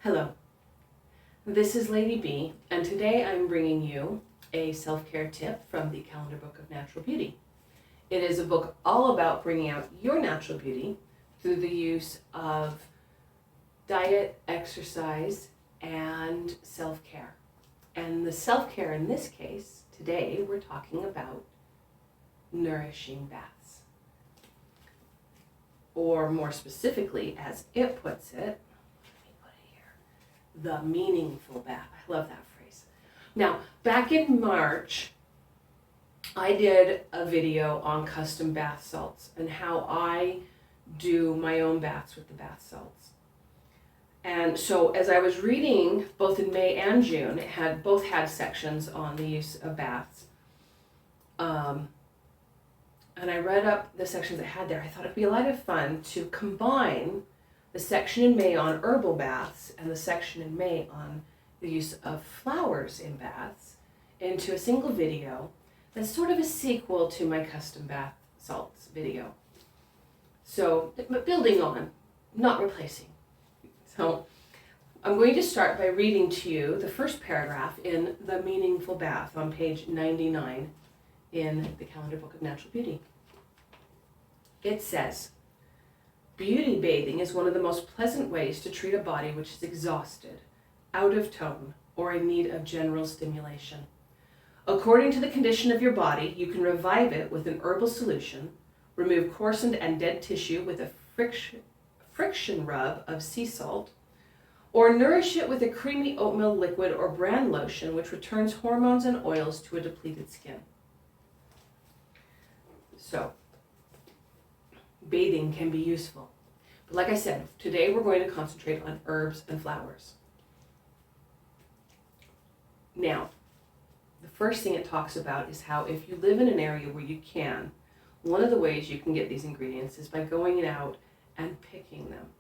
Hello, this is Lady B, and today I'm bringing you a self-care tip from the Calendar Book of Natural Beauty. It is a book all about bringing out your natural beauty through the use of diet, exercise, and self-care. And the self-care in this case, today we're talking about nourishing baths. Or more specifically, as it puts it, the meaningful bath. I love that phrase. Now, back in March, I did a video on custom bath salts and how I do my own baths with the bath salts. And so as I was reading, both in May and June, both had sections on the use of baths. And I read up the sections it had there. I thought it'd be a lot of fun to combine the section in May on herbal baths and the section in May on the use of flowers in baths into a single video that's sort of a sequel to my custom bath salts video. So, but building on, not replacing. So, I'm going to start by reading to you the first paragraph in The Meaningful Bath on page 99 in the Calendar Book of Natural Beauty. It says, "Beauty bathing is one of the most pleasant ways to treat a body which is exhausted, out of tone, or in need of general stimulation. According to the condition of your body, you can revive it with an herbal solution, remove coarsened and dead tissue with a friction rub of sea salt, or nourish it with a creamy oatmeal liquid or bran lotion which returns hormones and oils to a depleted skin." So, bathing can be useful. But like I said, today we're going to concentrate on herbs and flowers. Now, the first thing it talks about is how if you live in an area where you can, one of the ways you can get these ingredients is by going out and picking them.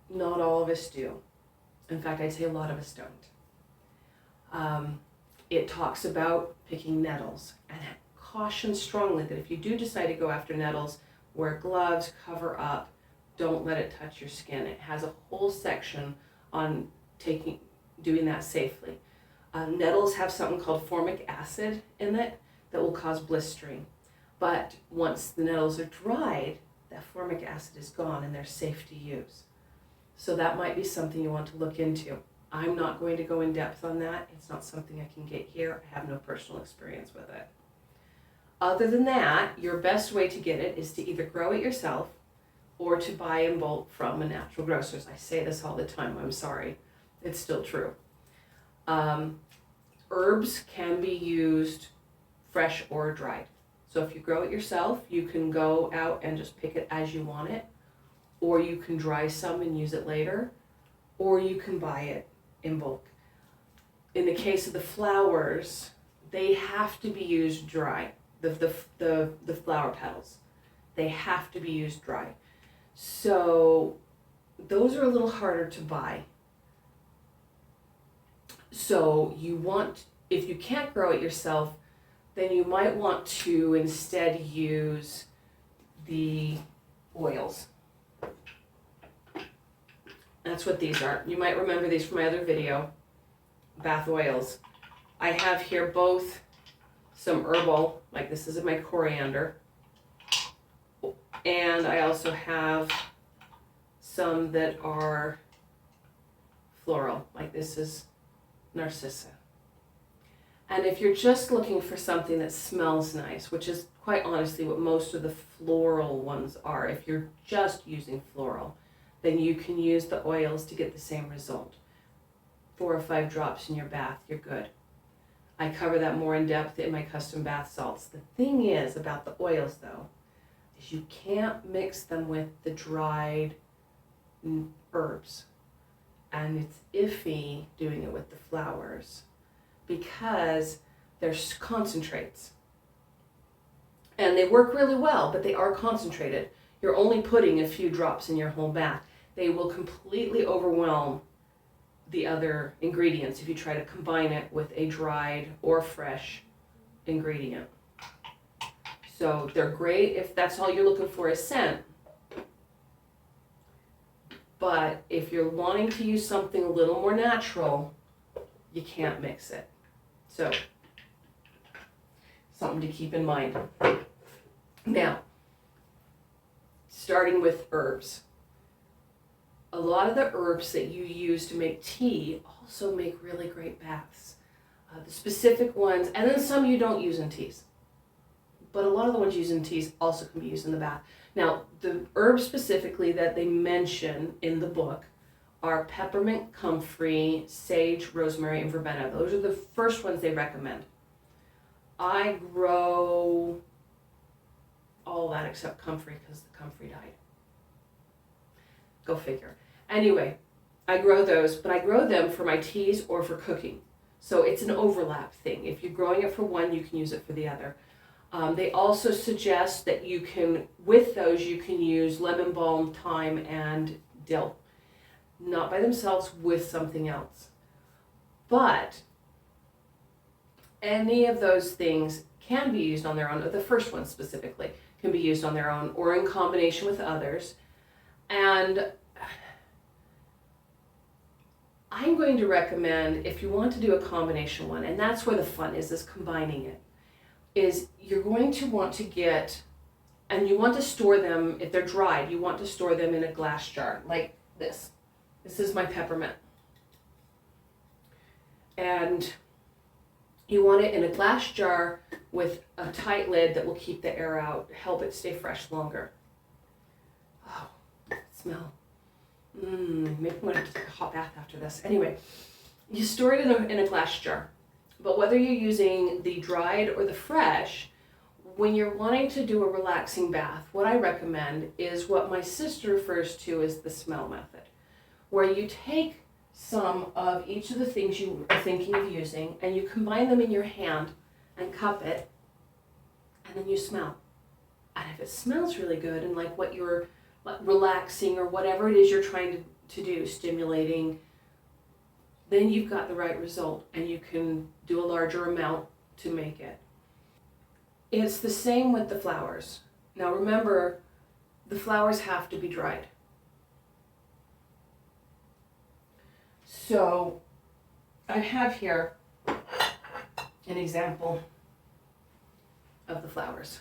Not all of us do. In fact, I'd say a lot of us don't. It talks about picking nettles and cautions strongly that if you do decide to go after nettles, wear gloves, cover up, don't let it touch your skin. It has a whole section on doing that safely. Nettles have something called formic acid in it that will cause blistering. But once the nettles are dried, that formic acid is gone and they're safe to use. So that might be something you want to look into. I'm not going to go in depth on that. It's not something I can get here. I have no personal experience with it. Other than that, your best way to get it is to either grow it yourself or to buy in bulk from a natural grocer's. I say this all the time, I'm sorry. It's still true. Herbs can be used fresh or dried. So if you grow it yourself, you can go out and just pick it as you want it, or you can dry some and use it later, or you can buy it in bulk. In the case of the flowers, they have to be used dry. The flower petals, they have to be used dry. So those are a little harder to buy. So if you can't grow it yourself, then you might want to instead use the oils. That's what these are. You might remember these from my other video, bath oils. I have here both some herbal, like this is my coriander, and I also have some that are floral, like this is narcissa. And if you're just looking for something that smells nice, which is quite honestly what most of the floral ones are, if you're just using floral, then you can use the oils to get the same result. 4 or 5 drops in your bath, you're good. I cover that more in depth in my custom bath salts. The thing is about the oils though, is you can't mix them with the dried herbs. And it's iffy doing it with the flowers because they're concentrates. And they work really well, but they are concentrated. You're only putting a few drops in your whole bath. They will completely overwhelm the other ingredients if you try to combine it with a dried or fresh ingredient. So they're great if that's all you're looking for is scent. But if you're wanting to use something a little more natural, you can't mix it. So, something to keep in mind. Now, starting with herbs. A lot of the herbs that you use to make tea also make really great baths. The specific ones, and then some you don't use in teas. But a lot of the ones used in teas also can be used in the bath. Now, the herbs specifically that they mention in the book are peppermint, comfrey, sage, rosemary, and verbena. Those are the first ones they recommend. I grow all that except comfrey because the comfrey died. Go figure. Anyway, I grow those, but I grow them for my teas or for cooking. So it's an overlap thing. If you're growing it for one, you can use it for the other. They also suggest that you can, with those, you can use lemon balm, thyme, and dill. Not by themselves, with something else. But any of those things can be used on their own. The first one specifically can be used on their own or in combination with others. And I'm going to recommend, if you want to do a combination one, and that's where the fun is combining it, is you're going to want to get, and you want to store them, if they're dried, you want to store them in a glass jar, like this. This is my peppermint. And you want it in a glass jar with a tight lid that will keep the air out, help it stay fresh longer. Oh, smell. Maybe I'm going to have to take a hot bath after this. Anyway, you store it in a glass jar. But whether you're using the dried or the fresh, when you're wanting to do a relaxing bath, what I recommend is what my sister refers to as the smell method, where you take some of each of the things you are thinking of using and you combine them in your hand and cup it, and then you smell. And if it smells really good and like what you're relaxing or whatever it is you're trying to do, stimulating, then you've got the right result and you can do a larger amount to make it. It's the same with the flowers. Now remember, the flowers have to be dried. So I have here an example of the flowers.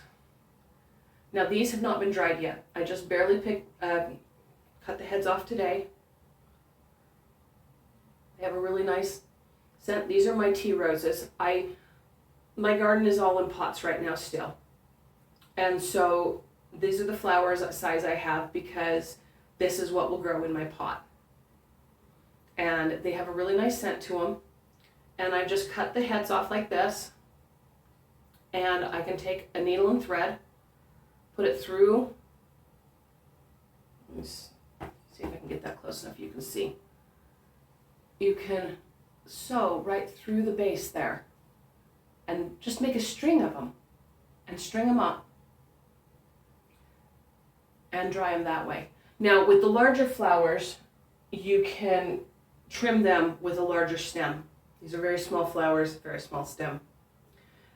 Now these have not been dried yet. I just barely cut the heads off today. They have a really nice scent. These are my tea roses. My garden is all in pots right now still. And so these are the flowers size I have because this is what will grow in my pot. And they have a really nice scent to them. And I just cut the heads off like this. And I can take a needle and thread, put it through. Let me see if I can get that close enough you can see. You can sew right through the base there and just make a string of them and string them up and dry them that way. Now with the larger flowers, you can trim them with a larger stem. These are very small flowers, very small stem.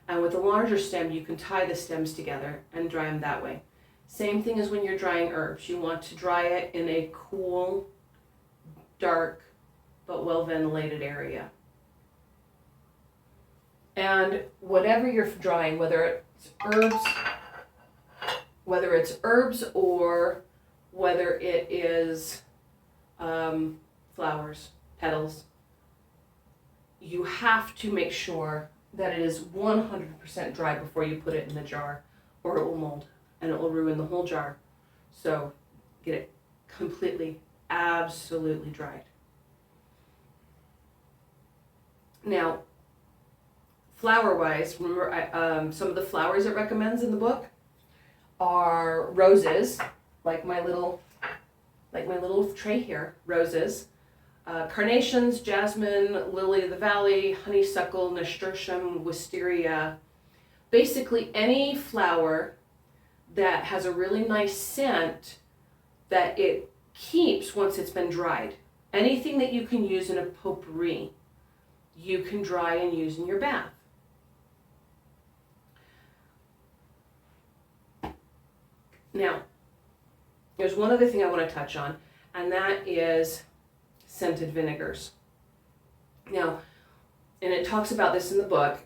And with a larger stem, you can tie the stems together and dry them that way. Same thing as when you're drying herbs. You want to dry it in a cool, dark, but well-ventilated area. And whatever you're drying, whether it's herbs or whether it is flowers, petals, you have to make sure that it is 100% dry before you put it in the jar, or it will mold and it will ruin the whole jar. So get it completely, absolutely dried. Now, flower-wise, remember some of the flowers it recommends in the book are roses, like my little tray here, roses, carnations, jasmine, lily of the valley, honeysuckle, nasturtium, wisteria. Basically any flower that has a really nice scent that it keeps once it's been dried. Anything that you can use in a potpourri, you can dry and use in your bath. Now, there's one other thing I want to touch on, and that is scented vinegars. Now, and it talks about this in the book,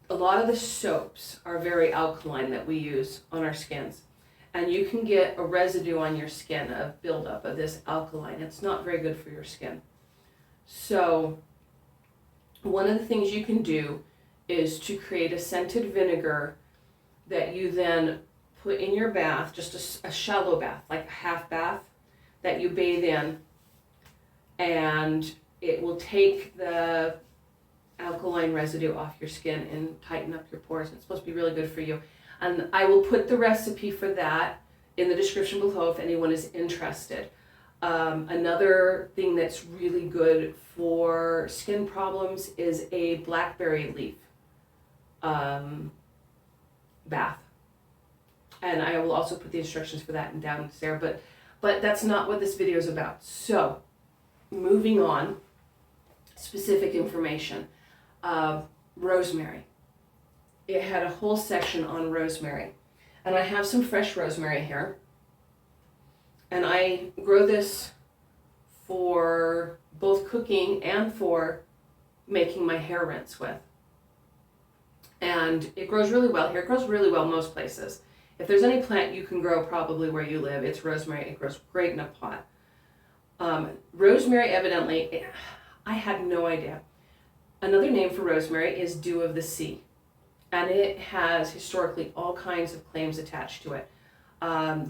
a lot of the soaps are very alkaline that we use on our skins. And you can get a residue on your skin of buildup of this alkaline. It's not very good for your skin. So one of the things you can do is to create a scented vinegar that you then put in your bath, just a shallow bath, like a half bath that you bathe in, and it will take the alkaline residue off your skin and tighten up your pores. It's supposed to be really good for you. And I will put the recipe for that in the description below if anyone is interested. Another thing that's really good for skin problems is a blackberry leaf bath. And I will also put the instructions for that down there, but that's not what this video is about. So, moving on, specific information. Rosemary. It had a whole section on rosemary. And I have some fresh rosemary here. And I grow this for both cooking and for making my hair rinse with. And it grows really well here. It grows really well most places. If there's any plant you can grow probably where you live, it's rosemary. It grows great in a pot. Rosemary, evidently, I had no idea. Another name for rosemary is dew of the sea. And it has historically all kinds of claims attached to it.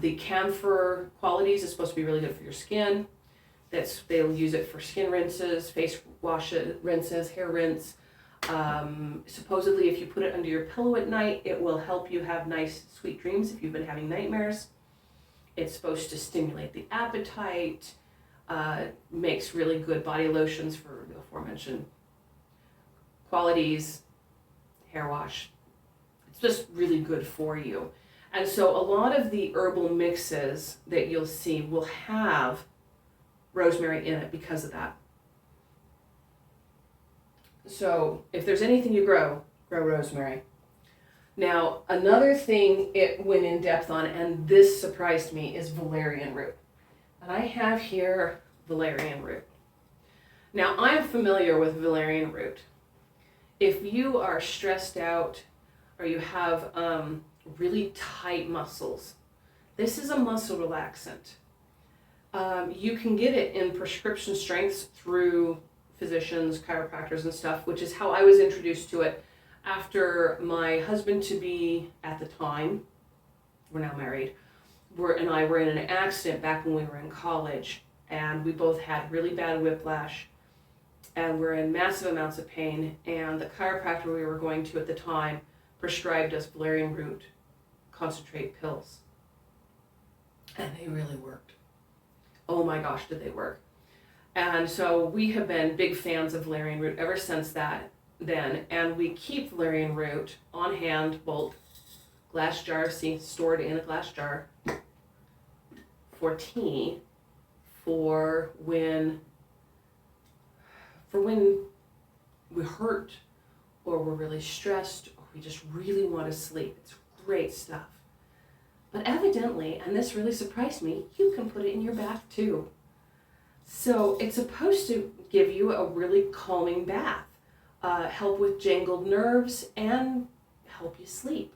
The camphor qualities is supposed to be really good for your skin. They'll use it for skin rinses, face wash rinses, hair rinse. Supposedly if you put it under your pillow at night, it will help you have nice sweet dreams if you've been having nightmares. It's supposed to stimulate the appetite, makes really good body lotions for the aforementioned qualities, hair wash. It's just really good for you. And so a lot of the herbal mixes that you'll see will have rosemary in it because of that. So if there's anything you grow rosemary. Now, another thing it went in depth on, and this surprised me, is valerian root. And I have here valerian root. Now, I'm familiar with valerian root. If you are stressed out or you have really tight muscles, this is a muscle relaxant. You can get it in prescription strengths through physicians, chiropractors and stuff, which is how I was introduced to it after my husband-to-be at the time, we're now married, and I were in an accident back when we were in college, and we both had really bad whiplash and were in massive amounts of pain, and the chiropractor we were going to at the time prescribed us valerian root concentrate pills. And they really worked. Oh my gosh, did they work. And so we have been big fans of valerian root ever since then, and we keep valerian root on hand, both glass jars, stored in a glass jar for tea, for when we hurt or we're really stressed or we just really want to sleep. It's great stuff. But evidently, and this really surprised me, you can put it in your bath too. So it's supposed to give you a really calming bath, help with jangled nerves, and help you sleep.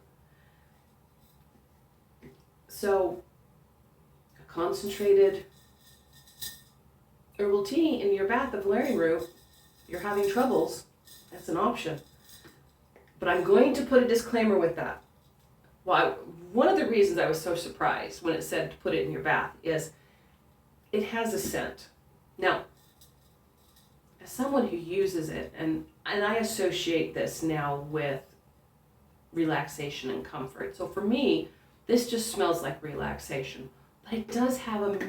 So a concentrated herbal tea in your bath of valerian root, you're having troubles, that's an option. But I'm going to put a disclaimer with that. Well, one of the reasons I was so surprised when it said to put it in your bath is it has a scent. Now, as someone who uses it, and I associate this now with relaxation and comfort. So for me, this just smells like relaxation. But it does have a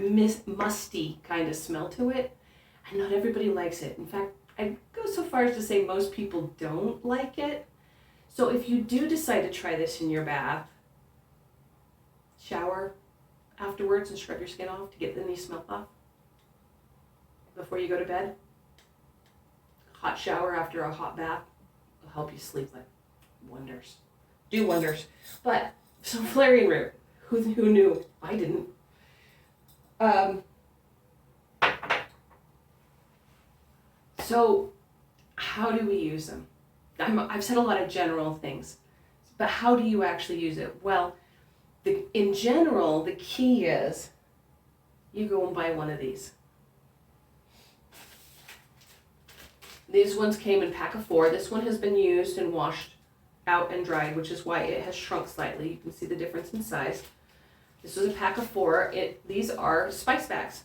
musty kind of smell to it, and not everybody likes it. In fact, I'd go so far as to say most people don't like it. So if you do decide to try this in your bath, shower afterwards and scrub your skin off to get any smell off before you go to bed. Hot shower after a hot bath will help you sleep like wonders. Do wonders. But, so valerian root, who knew? I didn't. So how do we use them? I've said a lot of general things, but how do you actually use it? Well, in general, the key is you go and buy one of these. These ones came in pack of 4. This one has been used and washed out and dried, which is why it has shrunk slightly. You can see the difference in size. This was a pack of 4. These are spice bags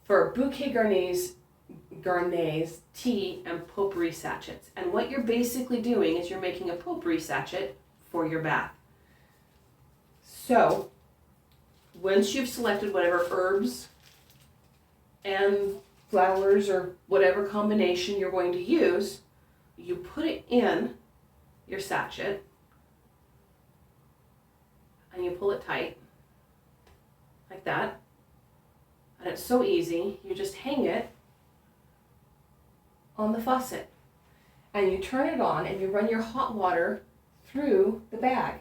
for bouquet garnis, tea, and potpourri sachets. And what you're basically doing is you're making a potpourri sachet for your bath. So, once you've selected whatever herbs and flowers or whatever combination you're going to use, you put it in your sachet and you pull it tight like that. And it's so easy. You just hang it on the faucet and you turn it on and you run your hot water through the bag.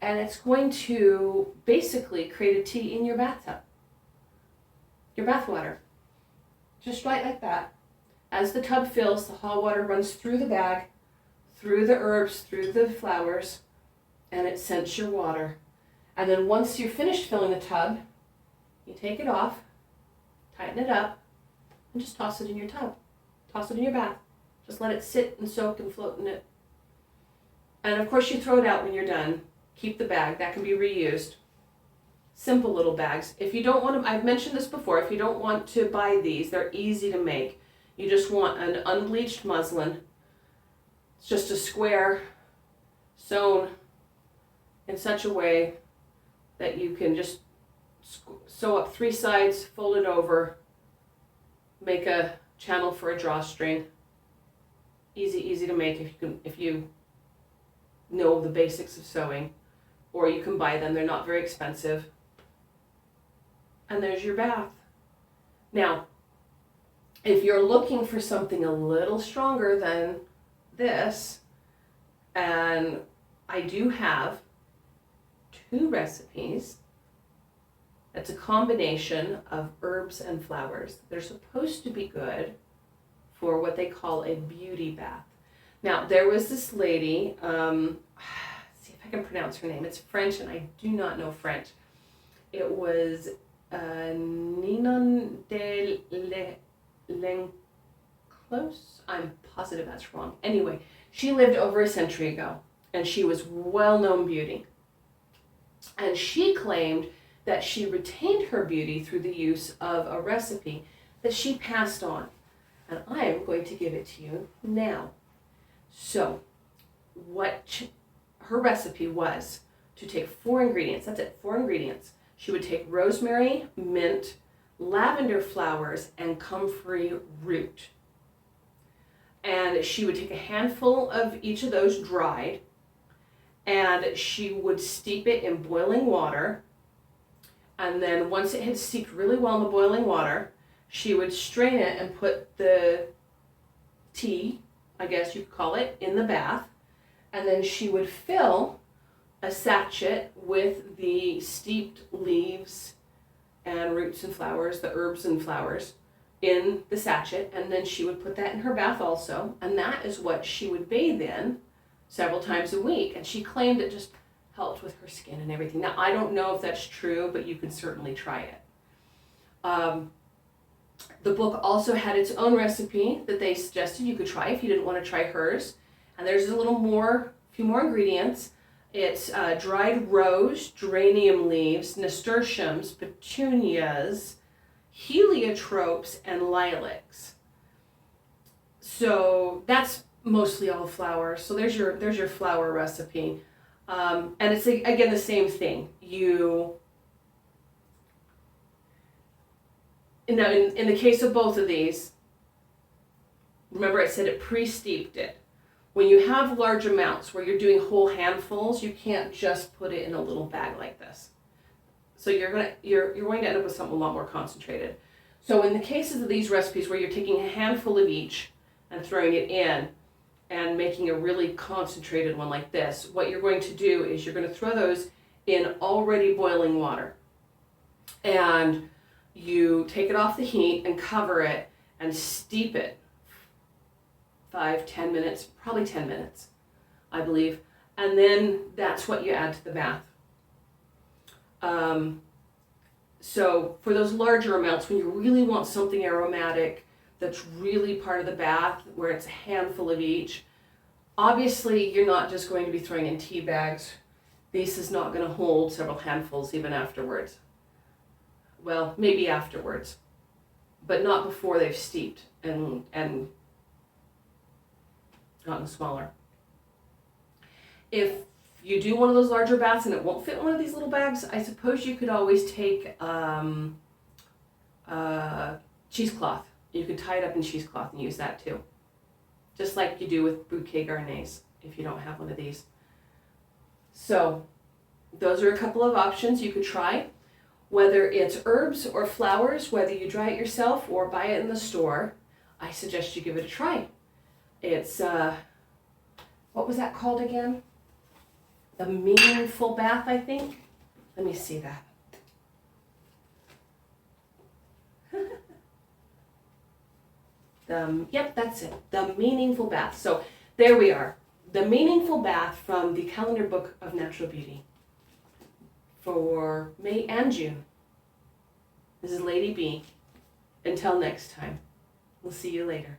And it's going to basically create a tea in your bathtub. Your bath water. Just right like that. As the tub fills, the hot water runs through the bag, through the herbs, through the flowers, and it scents your water. And then once you're finished filling the tub, you take it off, tighten it up, and just toss it in your tub. Toss it in your bath. Just let it sit and soak and float in it. And of course you throw it out when you're done. Keep the bag. That can be reused. Simple little bags. If you don't want to, I've mentioned this before, if you don't want to buy these, they're easy to make. You just want an unbleached muslin. It's just a square sewn in such a way that you can just sew up 3 sides, fold it over, make a channel for a drawstring. Easy to make if you know the basics of sewing, or you can buy them. They're not very expensive. And there's your bath. Now, if you're looking for something a little stronger than this, and I do have 2 recipes. It's a combination of herbs and flowers. They're supposed to be good for what they call a beauty bath. Now, there was this lady, see if I can pronounce her name. It's French, and I do not know French. It was Ninon de Lenclos. I'm positive that's wrong. Anyway, she lived over a century ago, and she was well-known beauty. And she claimed that she retained her beauty through the use of a recipe that she passed on. And I am going to give it to you now. So, her recipe was to take 4 ingredients. That's it, 4 ingredients. She would take rosemary, mint, lavender flowers, and comfrey root. And she would take a handful of each of those dried, and she would steep it in boiling water. And then once it had steeped really well in the boiling water, she would strain it and put the tea, I guess you could call it, in the bath. And then she would fill a sachet with the steeped leaves and roots and flowers, the herbs and flowers, in the sachet. And then she would put that in her bath also. And that is what she would bathe in several times a week. And she claimed it just helped with her skin and everything. Now, I don't know if that's true, but you can certainly try it. The book also had its own recipe that they suggested you could try if you didn't want to try hers. And there's a few more ingredients. It's dried rose, geranium leaves, nasturtiums, petunias, heliotropes, and lilacs. So that's mostly all flowers. So there's your flower recipe. And it's, again, the same thing. In the case of both of these, remember I said it pre-steeped it. When you have large amounts where you're doing whole handfuls, you can't just put it in a little bag like this. So you're going to end up with something a lot more concentrated. So in the cases of these recipes where you're taking a handful of each and throwing it in and making a really concentrated one like this, what you're going to do is you're going to throw those in already boiling water. And you take it off the heat and cover it, and steep it 5-10 minutes, probably 10 minutes, I believe. And then that's what you add to the bath. So for those larger amounts, when you really want something aromatic that's really part of the bath, where it's a handful of each, obviously you're not just going to be throwing in tea bags. This is not going to hold several handfuls even afterwards. Well, maybe afterwards, but not before they've steeped and gotten smaller. If you do one of those larger baths and it won't fit in one of these little bags, I suppose you could always take cheesecloth. You could tie it up in cheesecloth and use that too. Just like you do with bouquet garnets if you don't have one of these. So those are a couple of options you could try. Whether it's herbs or flowers, whether you dry it yourself or buy it in the store, I suggest you give it a try. It's, what was that called again? The Meaningful Bath, I think. Let me see that. Yep, that's it. The Meaningful Bath. So there we are. The Meaningful Bath from the Calendar Book of Natural Beauty for May and June. This is Lady B. Until next time, we'll see you later.